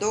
2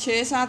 6-7